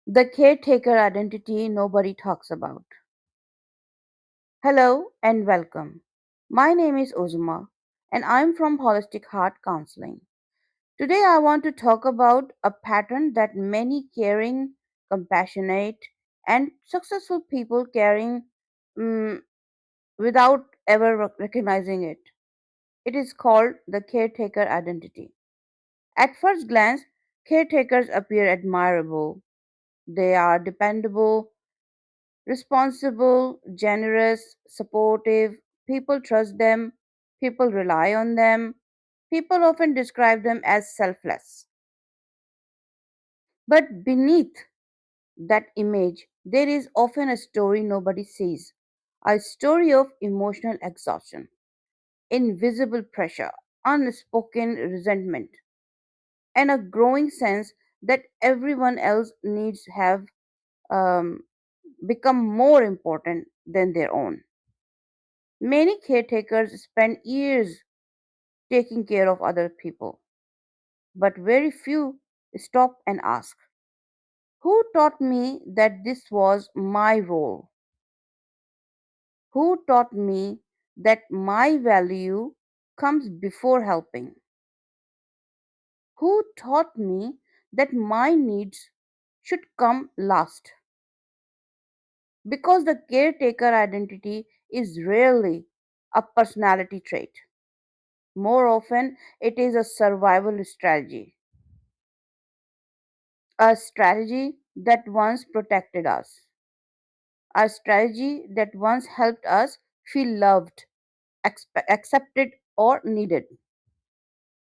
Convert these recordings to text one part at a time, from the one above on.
The caretaker identity nobody talks about. Hello and welcome. My name is Uzma and I'm from Holistic Heart Counselling. Today I want to talk about a pattern that many caring, compassionate, and successful people carrying mm, without ever recognizing it. It is called the caretaker identity. At first glance, caretakers appear admirable. They are dependable, responsible, generous, supportive. People trust them. People rely on them. People often describe them as selfless. But beneath that image, there is often a story nobody sees, a story of emotional exhaustion, invisible pressure, unspoken resentment, and a growing sense that everyone else needs have um, become more important than their own. Many caretakers spend years taking care of other people, but very few stop and ask, who taught me that this was my role? Who taught me that my value comes before helping? Who taught me that my needs should come last? Because the caretaker identity is rarely a personality trait. More often, it is a survival strategy, a strategy that once protected us, a strategy that once helped us feel loved, accepted, or needed,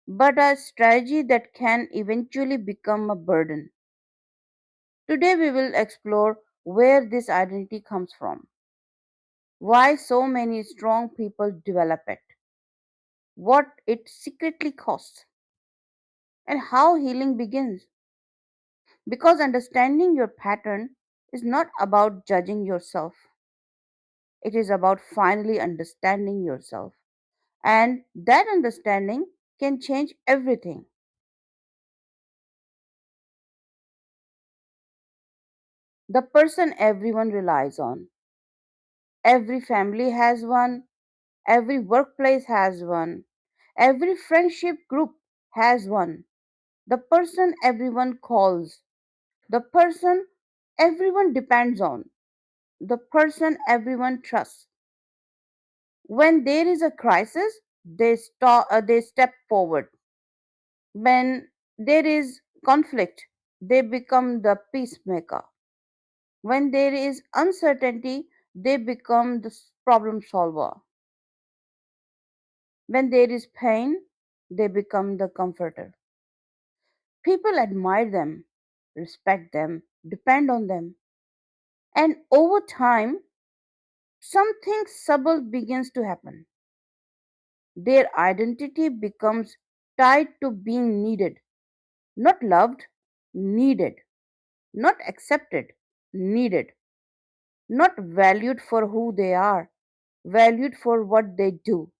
but a strategy that can eventually become a burden. Today, we will explore where this identity comes from, why so many strong people develop it, what it secretly costs, and how healing begins. Because understanding your pattern is not about judging yourself, it is about finally understanding yourself. And that understanding can change everything. The person everyone relies on. Every family has one, every workplace has one, every friendship group has one. The person everyone calls, the person everyone depends on, the person everyone trusts. When there is a crisis, they step forward. When there is conflict, they become the peacemaker. When there is uncertainty, they become the problem solver. When there is pain, they become the comforter. People admire them, respect them, depend on them. And over time, something subtle begins to happen. Their identity becomes tied to being needed, not loved, needed, not accepted, needed, not valued for who they are, valued for what they do.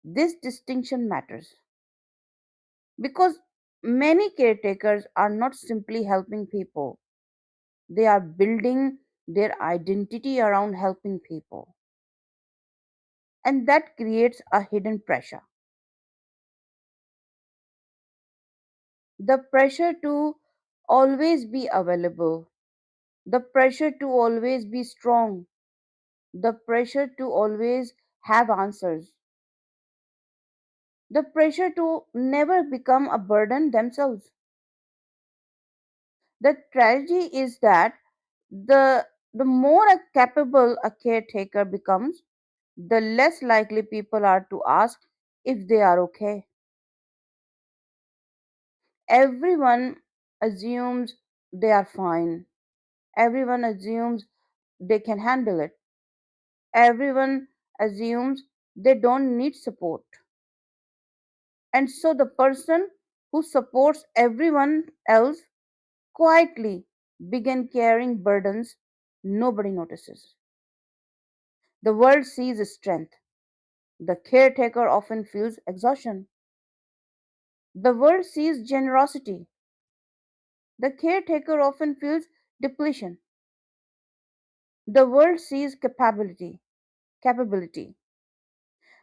This distinction matters because many caretakers are not simply helping people, they are building their identity around helping people. And that creates a hidden pressure, the pressure to always be available, the pressure to always be strong, the pressure to always have answers, the pressure to never become a burden themselves. The tragedy is that the more capable a caretaker becomes, the less likely people are to ask if they are okay. Everyone assumes they are fine. Everyone assumes they can handle it. Everyone assumes they don't need support. And so the person who supports everyone else quietly begin carrying burdens nobody notices. The world sees strength. The caretaker often feels exhaustion. The world sees generosity. The caretaker often feels depletion. The world sees capability.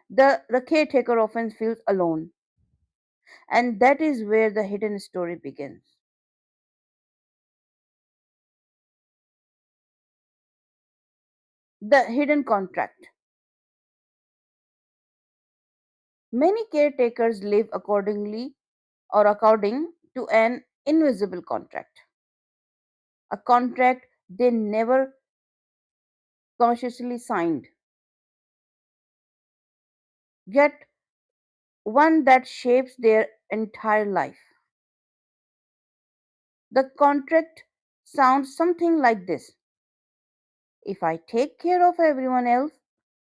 The caretaker often feels alone. And that is where the hidden story begins. The hidden contract. Many caretakers live according to an invisible contract, a contract they never consciously signed, yet one that shapes their entire life. The contract sounds something like this: if I take care of everyone else,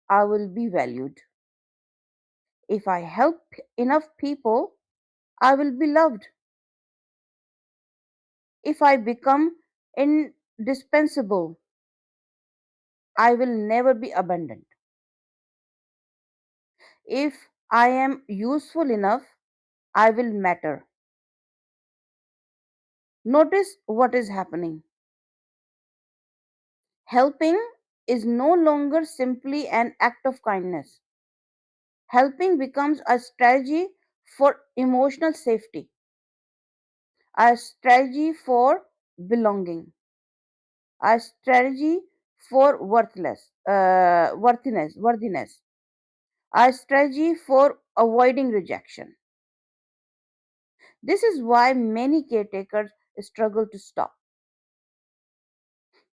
I will be valued. If I help enough people, I will be loved. If I become indispensable, I will never be abandoned. If I am useful enough, I will matter. Notice what is happening. Helping is no longer simply an act of kindness. Helping becomes a strategy for emotional safety, a strategy for belonging, a strategy for worthiness, a strategy for avoiding rejection. This is why many caretakers struggle to stop,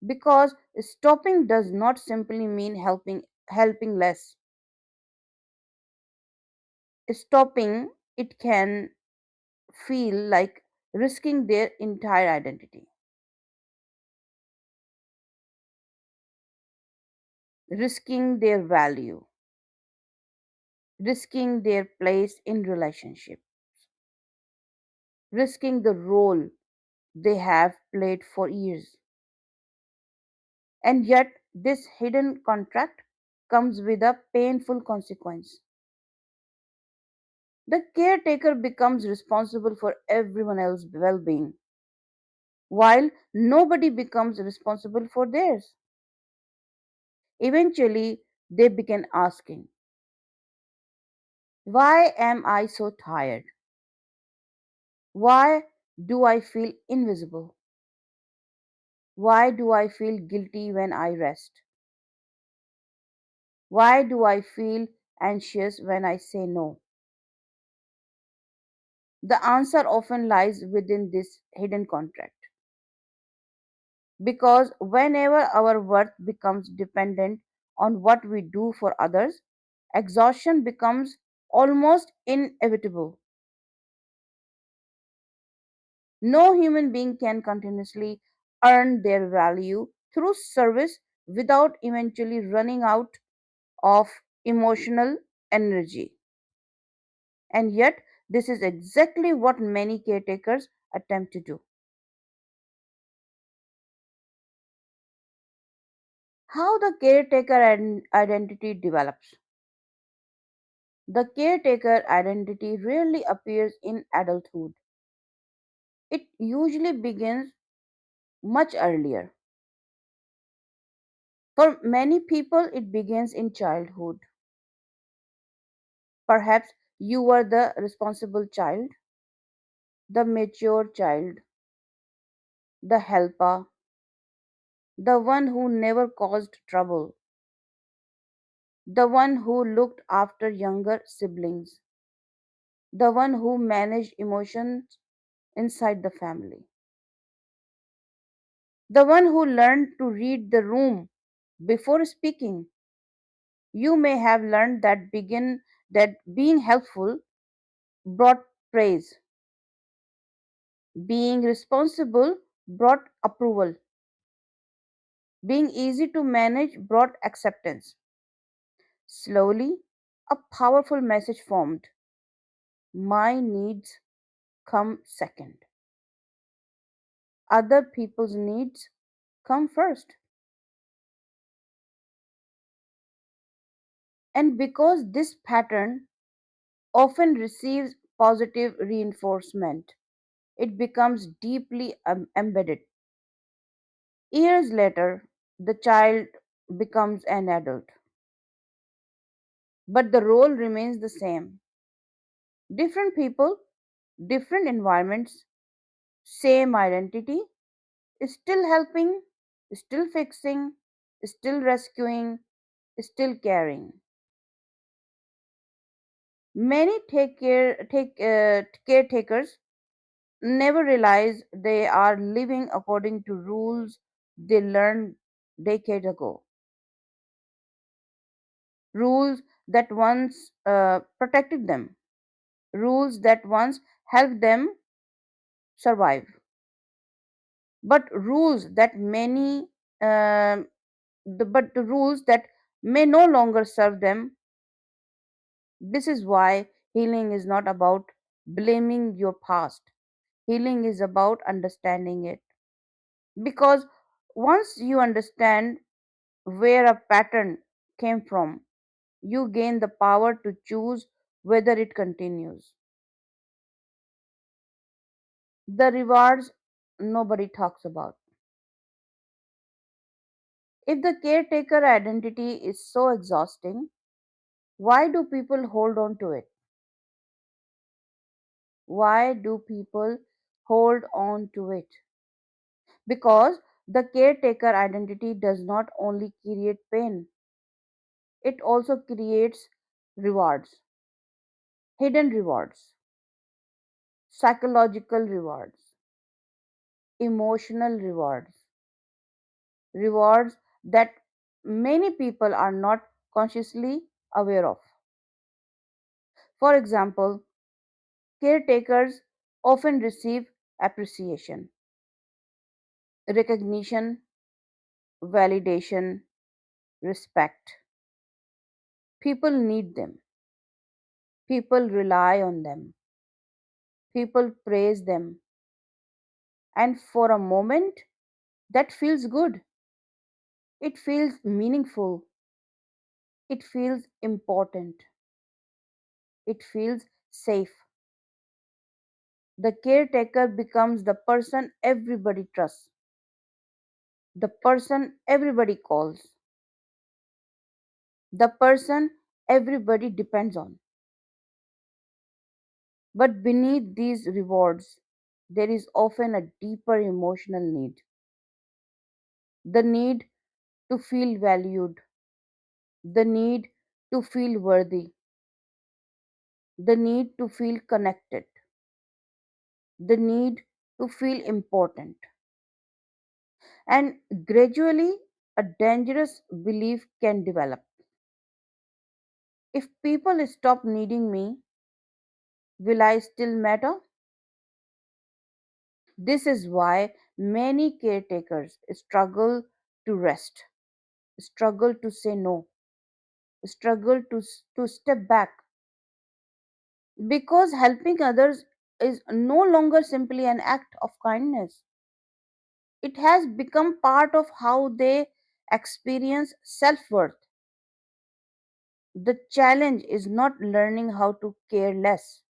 because stopping does not simply mean helping less. Stopping it can feel like risking their entire identity, risking their value, risking their place in relationship, risking the role they have played for years. And yet, this hidden contract comes with a painful consequence. The caretaker becomes responsible for everyone else's well being, while nobody becomes responsible for theirs. Eventually, they begin asking, why am I so tired? Why do I feel invisible? Why do I feel guilty when I rest? Why do I feel anxious when I say no? The answer often lies within this hidden contract. Because whenever our worth becomes dependent on what we do for others, exhaustion becomes almost inevitable. No human being can continuously earn their value through service without eventually running out of emotional energy. And yet, this is exactly what many caretakers attempt to do. How the caretaker identity develops. The caretaker identity rarely appears in adulthood. It usually begins much earlier. For many people, it begins in childhood. Perhaps you were the responsible child, the mature child, the helper, the one who never caused trouble, the one who looked after younger siblings, the one who managed emotions inside the family, the one who learned to read the room before speaking. You may have learned that being helpful brought praise, being responsible brought approval, being easy to manage brought acceptance. Slowly, a powerful message formed: my needs come second, other people's needs come first. And because this pattern often receives positive reinforcement, It becomes deeply embedded. Years later, the child becomes an adult, but the role remains the same. Different people, different environments, same identity, still helping, still fixing, still rescuing, still caring. Many caretakers never realize they are living according to rules they learned decades ago, rules that once protected them, rules that once helped them survive, but rules that um but the rules that may no longer serve them. This is why healing is not about blaming your past. Healing is about understanding it. Because once you understand where a pattern came from, you gain the power to choose whether it continues. The rewards nobody talks about. If the caretaker identity is so exhausting, why do people hold on to it? Why do people hold on to it? Because the caretaker identity does not only create pain, it also creates rewards, hidden rewards, psychological rewards, emotional rewards, rewards that many people are not consciously aware of. For example, caretakers often receive appreciation, recognition, validation, respect. People need them, people rely on them, people praise them, and for a moment that feels good. It feels meaningful. It feels important. It feels safe. The caretaker becomes the person everybody trusts, the person everybody calls, the person everybody depends on. But beneath these rewards, there is often a deeper emotional need, the need to feel valued, the need to feel worthy, the need to feel connected, the need to feel important. And gradually, a dangerous belief can develop. If people stop needing me, will I still matter? This is why many caretakers struggle to rest, struggle to say no, struggle to step back, because helping others is no longer simply an act of kindness. It has become part of how they experience self worth. The challenge is not learning how to care less.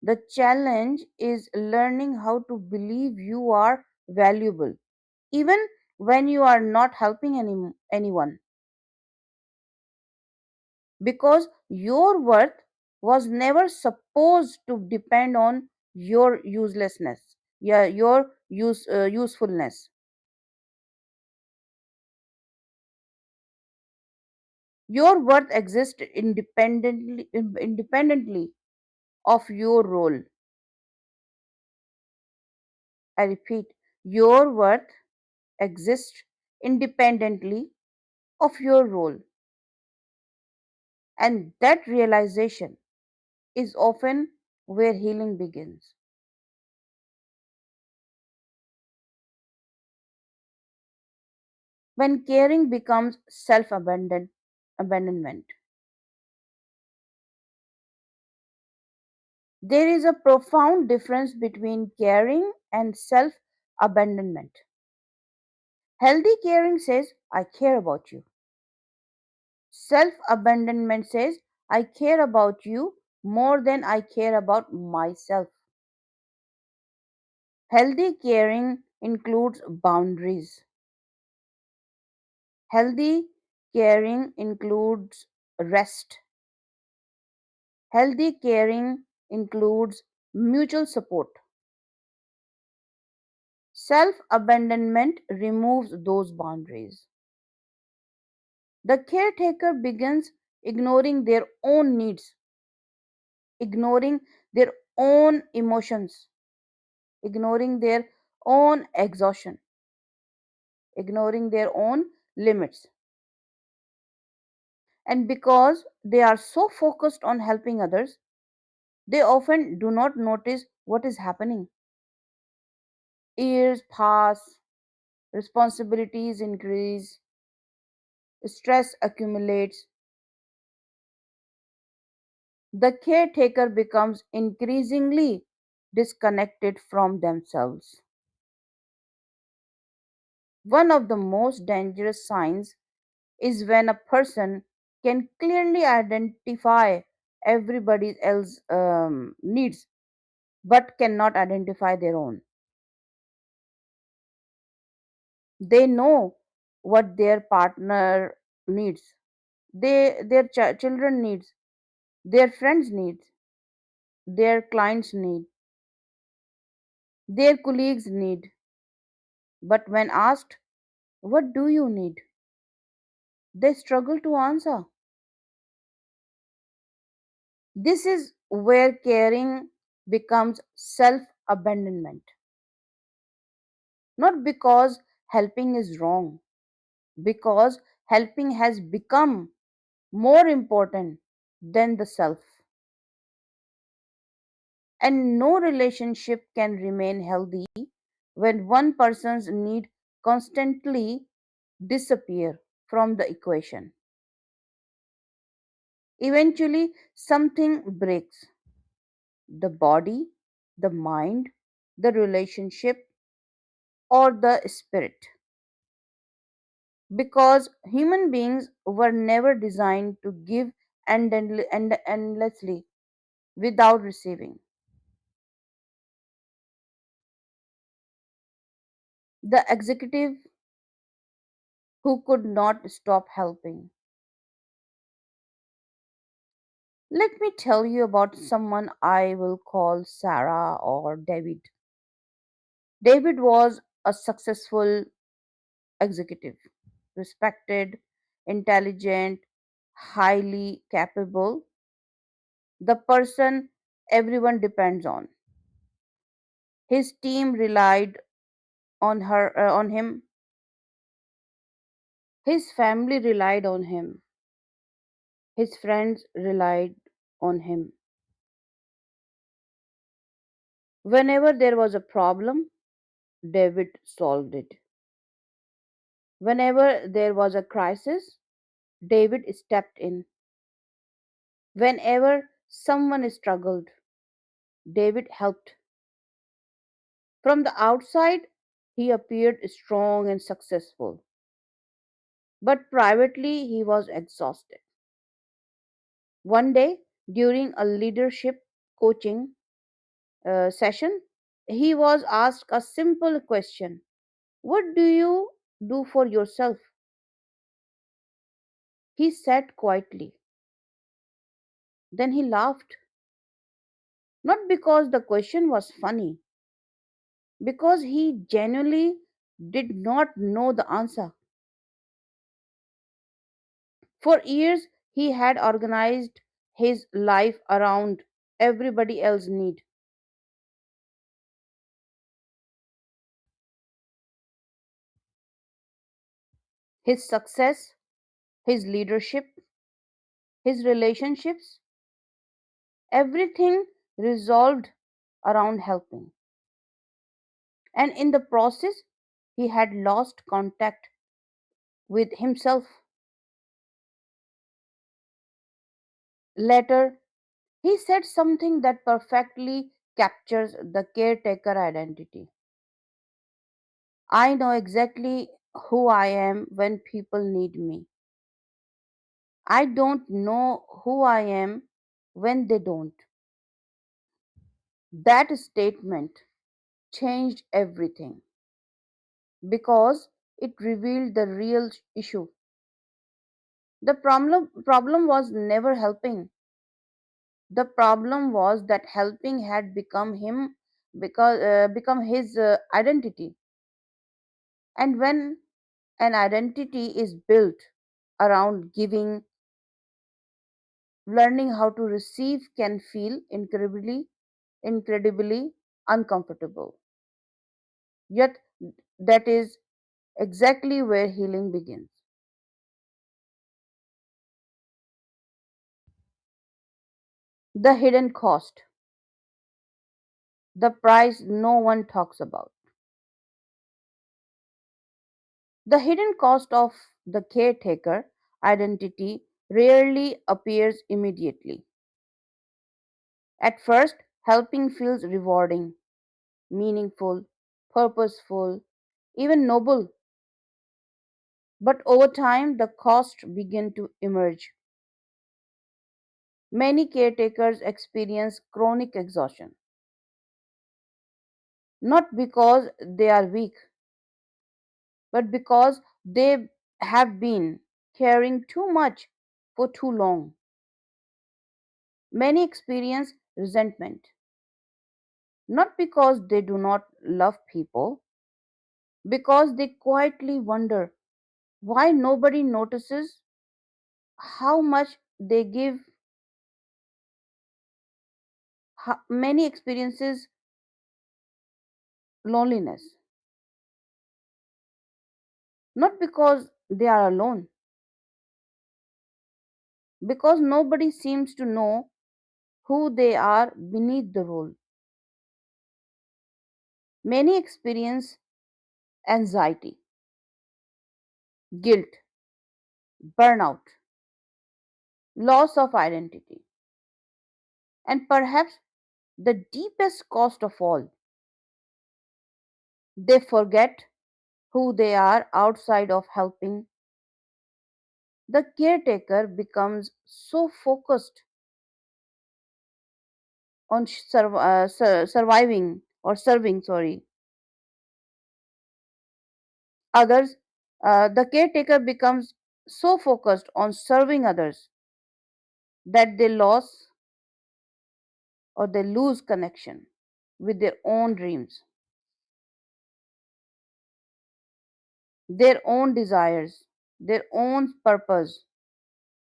The challenge is learning how to believe you are valuable, even when you are not helping anyone, because your worth was never supposed to depend on your uselessness, yeah, your usefulness. Your worth exists independently of your role. I repeat, your worth exists independently of your role, and that realization is often where healing begins. When caring becomes abandonment, there is a profound difference between caring and self abandonment. Healthy caring says, I care about you. Self abandonment says, I care about you more than I care about myself. Healthy caring includes boundaries. Healthy caring includes rest. Healthy caring includes mutual support. Self abandonment removes those boundaries. The caretaker begins ignoring their own needs, ignoring their own emotions, ignoring their own exhaustion, ignoring their own limits. And because they are so focused on helping others, they often do not notice what is happening. Years pass, responsibilities increase, stress accumulates. The caretaker becomes increasingly disconnected from themselves. One of the most dangerous signs is when a person can clearly identify everybody else's needs but cannot identify their own. They know what their partner needs, their children needs, their friends needs, their clients need, their colleagues need. But when asked, what do you need? They struggle to answer. This is where caring becomes self abandonment. Not because helping is wrong, because helping has become more important than the self. And no relationship can remain healthy when one person's need constantly disappear from the equation. Eventually something breaks. The body, the mind, the relationship, or the spirit. Because human beings were never designed to give endlessly without receiving. The executive who could not stop helping. Let me tell you about someone I will call Sarah or David. David was a successful executive, respected, intelligent, highly capable, the person everyone depends on. His team relied on him. His family relied on him. His friends relied on him. Whenever there was a problem, David solved it. Whenever there was a crisis, David stepped in. Whenever someone struggled, David helped. From the outside, he appeared strong and successful, but privately, he was exhausted. One day, during a leadership coaching session, he was asked a simple question: what do you do for yourself? He sat quietly. Then he laughed, not because the question was funny, because he genuinely did not know the answer. For years, he had organized his life around everybody else's need. His success, his leadership, his relationships, everything resolved around helping. And in the process, he had lost contact with himself. Later, he said something that perfectly captures the caretaker identity. I know exactly who I am when people need me. I don't know who I am when they don't. That statement changed everything because it revealed the real issue. The problem was never helping. The problem was that helping had become him because become his identity. And when an identity is built around giving, learning how to receive can feel incredibly uncomfortable. Yet that is exactly where healing begins. The hidden cost, the price no one talks about. The hidden cost of the caretaker identity rarely appears immediately. At first, helping feels rewarding, meaningful, purposeful, even noble. But over time, the costs begin to emerge. Many caretakers experience chronic exhaustion, not because they are weak, but because they have been caring too much for too long. Many experience resentment, not because they do not love people, because they quietly wonder why nobody notices how much they give. Many experiences loneliness, not because they are alone, because nobody seems to know who they are beneath the role. Many experience anxiety, guilt, burnout, loss of identity, and perhaps the deepest cost of all, they forget who they are outside of helping. The caretaker becomes so focused on surviving or serving, sorry, others. The caretaker becomes so focused on serving others that they lose connection with their own dreams, their own desires, their own purpose,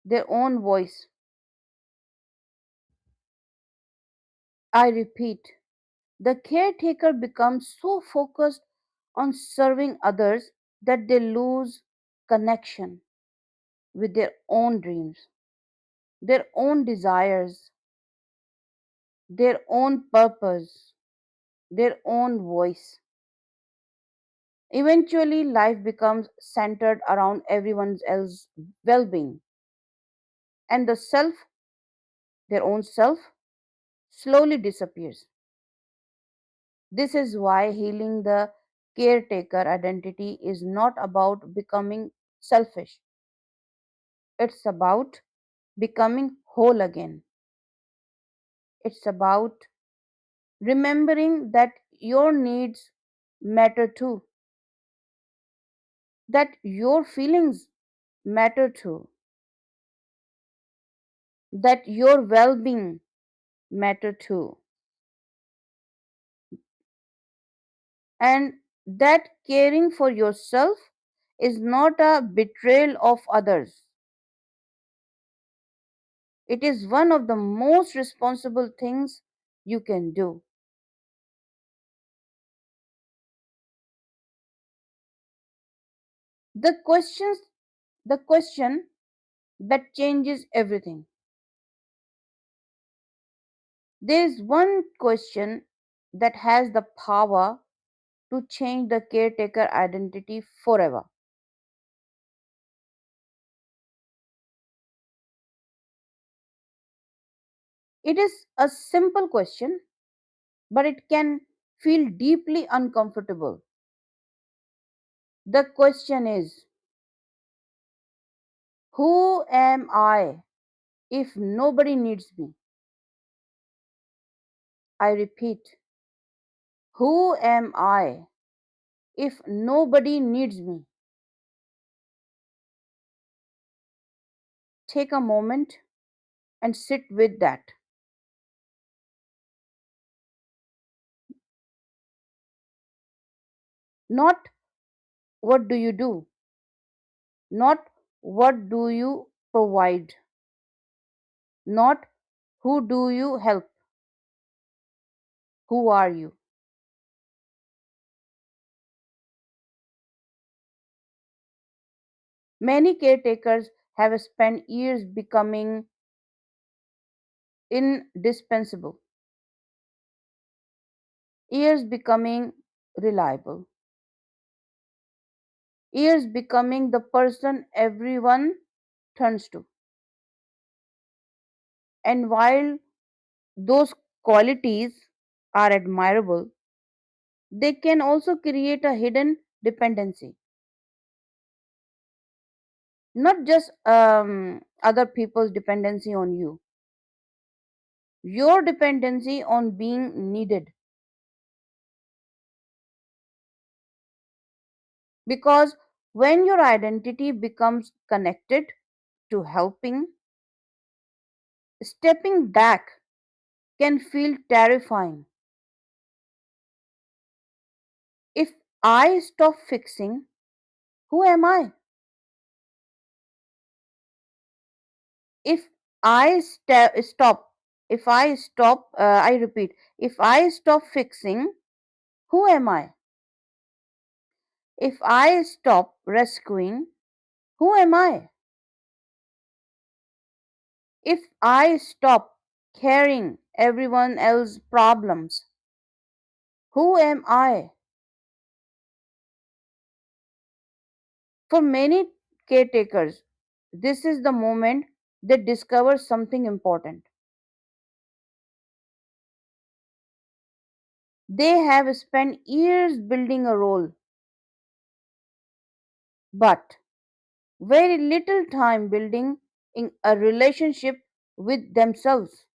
their own voice. I repeat, the caretaker becomes so focused on serving others that they lose connection with their own dreams, their own desires, their own purpose, their own voice. Eventually, life becomes centered around everyone else's well being, and their own self, slowly disappears. This is why healing the caretaker identity is not about becoming selfish, it's about becoming whole again. It's about remembering that your needs matter too, that your feelings matter too, that your well being matter too, and that caring for yourself is not a betrayal of others. It is one of the most responsible things you can do. The questions the question that changes everything. There is one question that has the power to change the caretaker identity forever. It is a simple question, but it can feel deeply uncomfortable. The question is, who am I if nobody needs me? I repeat, Who am I if nobody needs me? Take a moment and sit with that. Not what do you do, not what do you provide, not who do you help, who are you? Many caretakers have spent years becoming indispensable, years becoming reliable, years becoming the person everyone turns to. And while those qualities are admirable, they can also create a hidden dependency. Not just other people's dependency on you, your dependency on being needed. Because when your identity becomes connected to helping, stepping back can feel terrifying. If I stop fixing, who am I? If stop, if I stop, I repeat, if I stop fixing, who am I? If I stop rescuing, who am I? If I stop carrying everyone else's problems, who am I? For many caretakers, this is the moment they discover something important. They have spent years building a role, but very little time building in a relationship with themselves.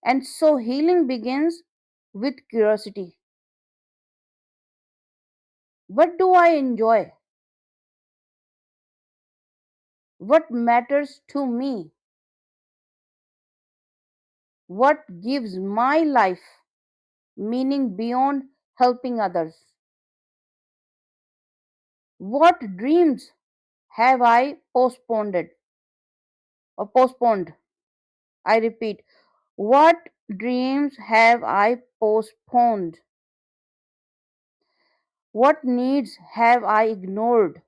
And so healing begins with curiosity. What do I enjoy? What matters to me? What gives my life meaning beyond helping others? What dreams have I postponed? I repeat, what dreams have I postponed? What needs have I ignored?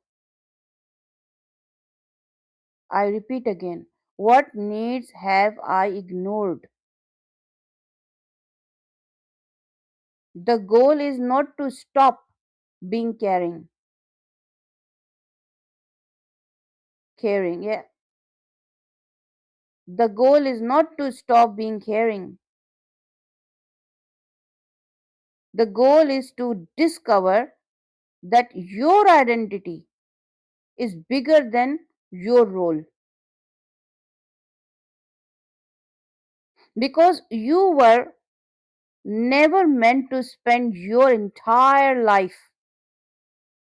I repeat again, what needs have I ignored? The goal is not to stop being caring. Yeah. The goal is not to stop being caring. The goal is to discover that your identity is bigger than your role. Because you were never meant to spend your entire life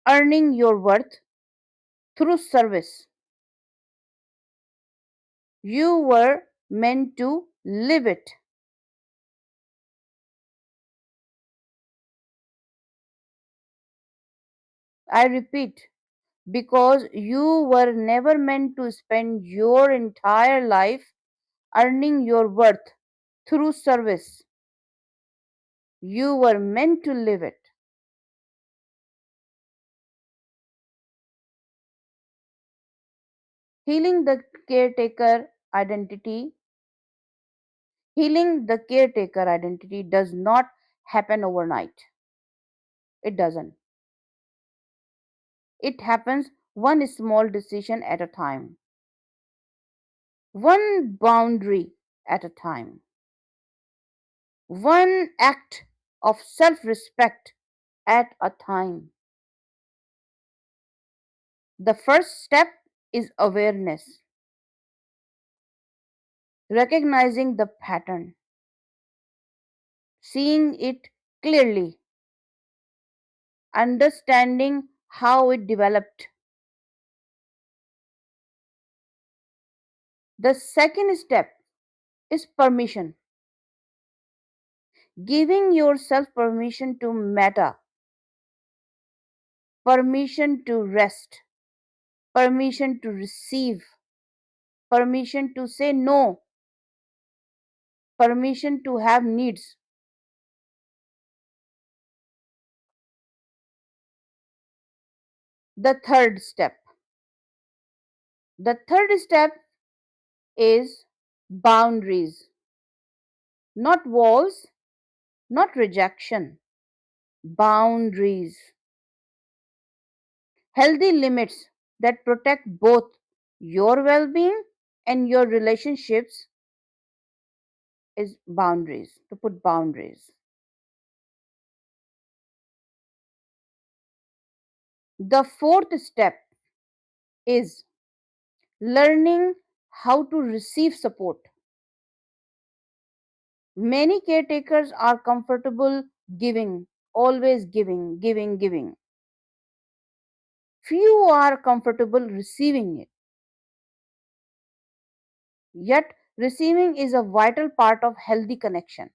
earning your worth through service. You were meant to live it. I repeat, because you were never meant to spend your entire life earning your worth through service. You were meant to live it. Healing the caretaker identity, healing the caretaker identity does not happen overnight. It doesn't. It happens one small decision at a time, one boundary at a time, one act of self respect at a time. The first step is awareness, recognizing the pattern, seeing it clearly, understanding how it developed. The second step is permission, giving yourself permission to matter, permission to rest, permission to receive, permission to say no, permission to have needs. The third step. The third step is boundaries, not walls, not rejection, boundaries. Healthy limits that protect both your well being and your relationships is boundaries, to put boundaries. The fourth step is learning how to receive support. Many caretakers are comfortable giving, always giving, giving, giving. Few are comfortable receiving it. Yet, receiving is a vital part of healthy connection.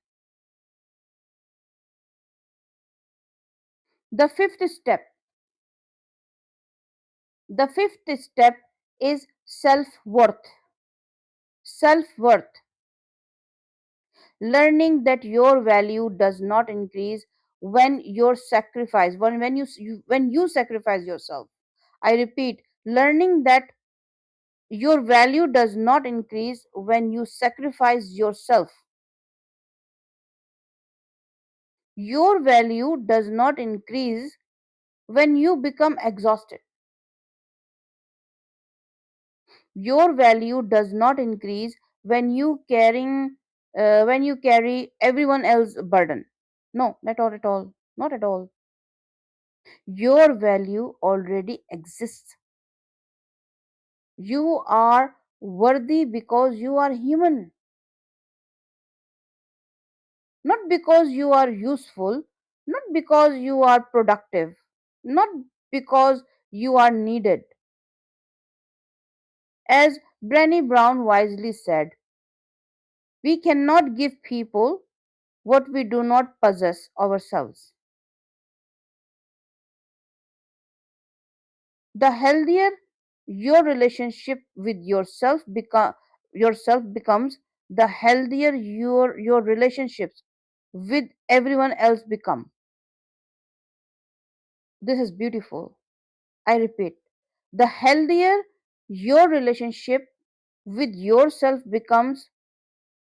The fifth step, the fifth step is self-worth. Self-worth, learning that your value does not increase when your sacrifice, when you sacrifice yourself. I repeat, learning that your value does not increase when you sacrifice yourself. Your value does not increase when you become exhausted. Your value does not increase when you carry everyone else's burden. No, not at all. Not at all. Your value already exists. You are worthy because you are human, not because you are useful, not because you are productive, not because you are needed. As Brené Brown wisely said, we cannot give people what we do not possess ourselves. The healthier your relationship with yourself becomes, the healthier your relationships with everyone else become. This is beautiful. I repeat, the healthier your relationship with yourself becomes,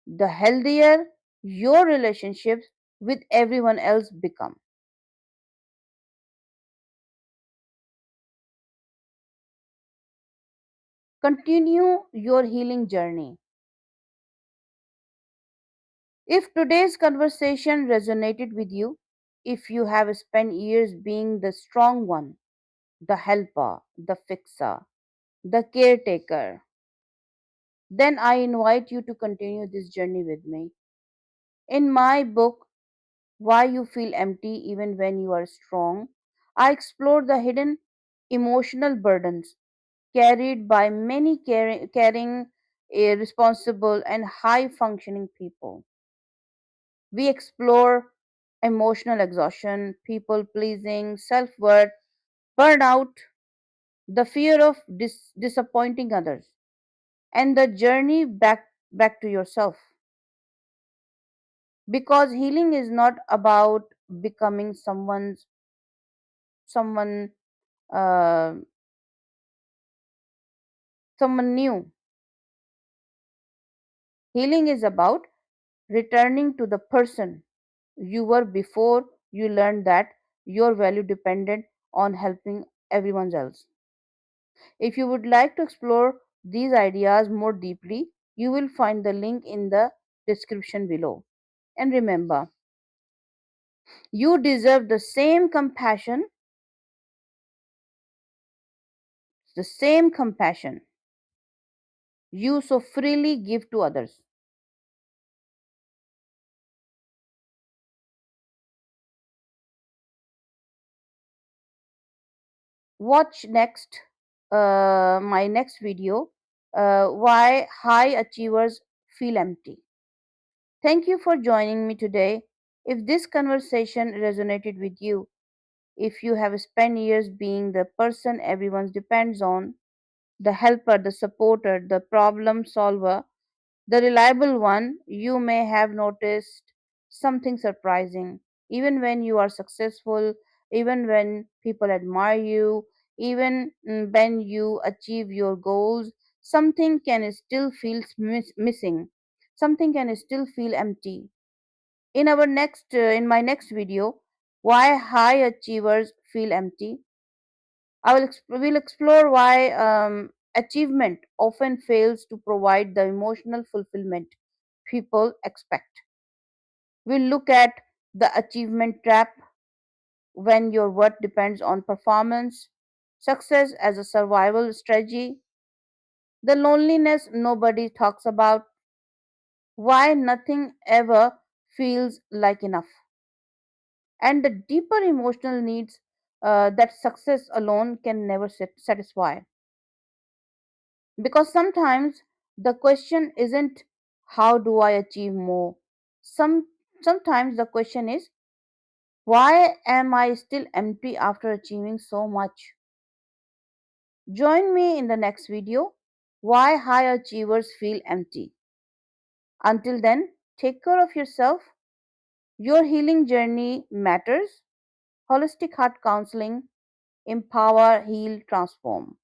the healthier your relationships with everyone else become. Continue your healing journey. If today's conversation resonated with you, if you have spent years being the strong one, the helper, the fixer, the caretaker, then I invite you to continue this journey with me. In my book, Why You Feel Empty Even When You Are Strong, I explore the hidden emotional burdens carried by many caring, responsible, and high functioning people. We explore emotional exhaustion, people pleasing, self worth, burnout, the fear of disappointing others, and the journey back to yourself. Because healing is not about becoming someone uh, someone new. Healing is about returning to the person you were before you learned that your value depended on helping everyone else. If you would like to explore these ideas more deeply, you will find the link in the description below. And remember, you deserve the same compassion you so freely give to others. Watch next my next video, why high achievers feel empty. Thank you for joining me today. If this conversation resonated with you, if you have spent years being the person everyone depends on, the helper, the supporter, the problem solver, the reliable one, you may have noticed something surprising. Even when you are successful, even when people admire you, even when you achieve your goals, something can still feel missing. Something can still feel empty. In my next video, why high achievers feel empty, we'll explore why achievement often fails to provide the emotional fulfillment people expect. We'll look at the achievement trap, when your worth depends on performance, success as a survival strategy, the loneliness nobody talks about, why nothing ever feels like enough, and the deeper emotional needs that success alone can never satisfy. Because sometimes the question isn't how do I achieve more. Some Sometimes the question is, why am I still empty after achieving so much? Join me in the next video, why high achievers feel empty. Until then, take care of yourself. Your healing journey matters. Holistic Heart Counseling: empower, heal, transform.